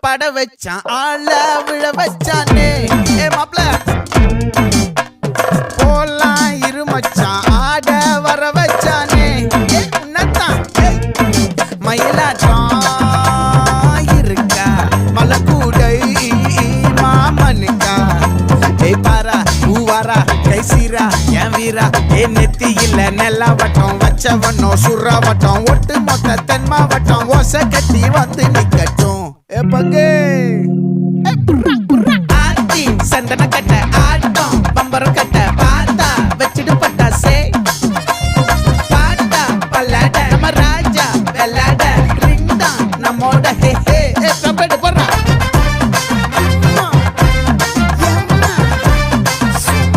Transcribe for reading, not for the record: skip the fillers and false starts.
பட வச்சான் ஆள விழ வச்சானே ஏ மாப்ள போலாம் இருமச்சான் ஆட வர வச்சானே ஏ உன்னதான் மயிலாட்டம் இருக்கா மலக்கூடை மாமனுக்கா ஏ பாரா பூவாரா கைசீரா என் வீரா ஏ நெத்தி இல்ல நெல்லாவட்டம் வச்சவனோ சுறாவட்டம் ஒட்டு மொத்த தென் மாவட்டம் ஓசை கட்டி வந்து